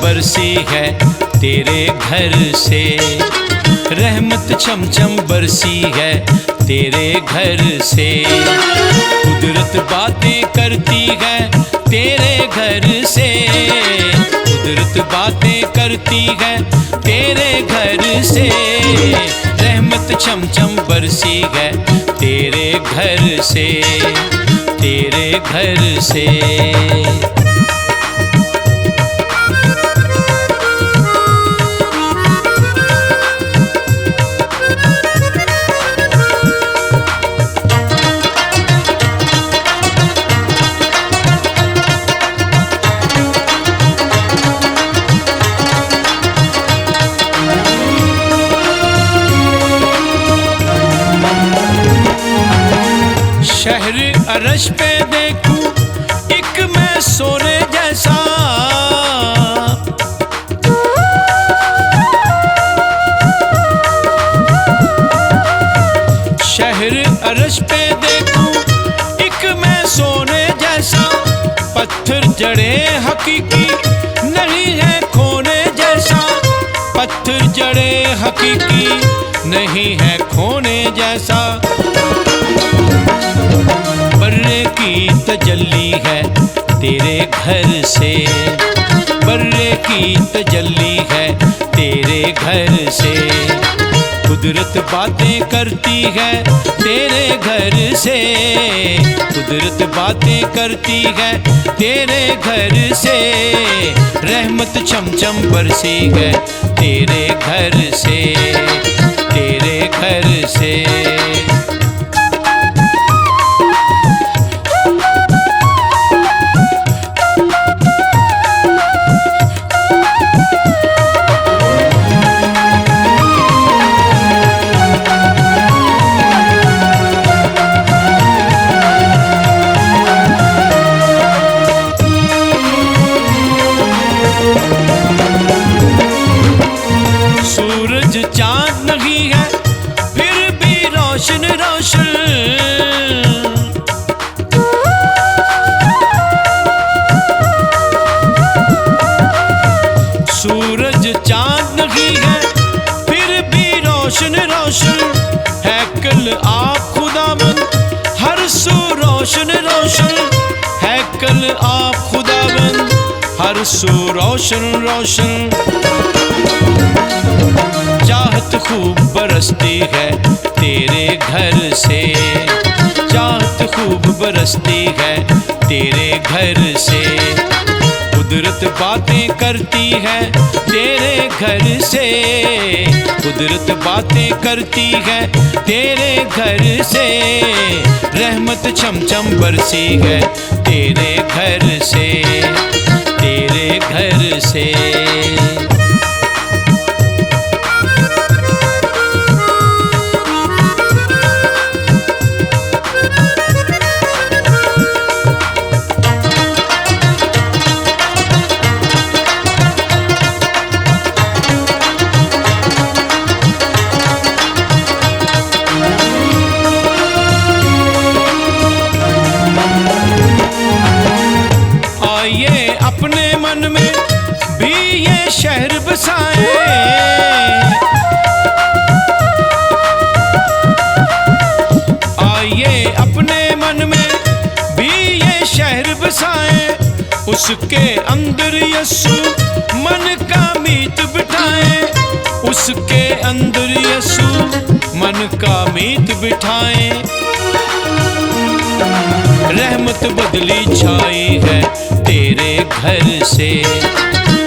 बरसी है तेरे घर से, रहमत छम छम बरसी है तेरे घर से। कुदरत बातें करती है तेरे घर से, कुदरत बातें करती है तेरे घर से। रहमत छम छम बरसी है तेरे घर से, तेरे घर से। शहर अरश पे देखूं एक मैं सोने जैसा, शहर अरश पे देखूं एक मैं सोने जैसा। पत्थर जड़े हकीकी नहीं है खोने जैसा, पत्थर जड़े हकीकी नहीं है खोने जैसा। बर्रे की तजल्ली है तेरे घर से, बर्रे की तजल्ली है तेरे घर से। कुदरत बातें करती है तेरे घर से, कुदरत बातें करती है तेरे घर से। रहमत छम छम बरसी है तेरे घर से, तेरे घर से। सूरज चांद नहीं है फिर भी रोशन रोशन, सूरज चांद नहीं है फिर भी रोशन रोशन। है कल आप खुदावन हर सू रोशन रोशन, है कल आप खुदावन हर सू रोशन रोशन। चाहत खूब बरसती है तेरे घर से, चाहत खूब बरसती है तेरे घर से। कुदरत बातें करती है तेरे घर से, कुदरत बातें करती है तेरे घर से। रहमत छम छम बरसी है तेरे घर से, तेरे घर से। आइए अपने मन में भी ये शहर बसाए, आइए अपने मन में भी ये शहर बसाए। उसके अंदर यस्सु मन का मीत बिठाए, उसके अंदर यस्सु मन का मीत बिठाए। रहमत बदली छाई है तेरे घर से,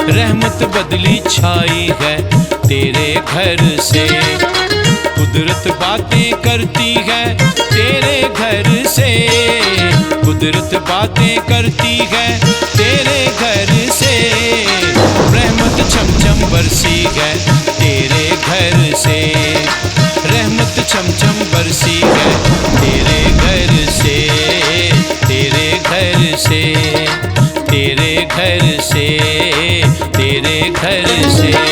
रहमत बदली छाई है तेरे घर से। कुदरत बातें करती है तेरे घर से, कुदरत बातें करती है तेरे घर से। रहमत छम छम बरसी है तेरे घर से, रहमत छम छम बरसी है तेरे घर से, तेरे घर से, तेरे घर से, तेरे घर से।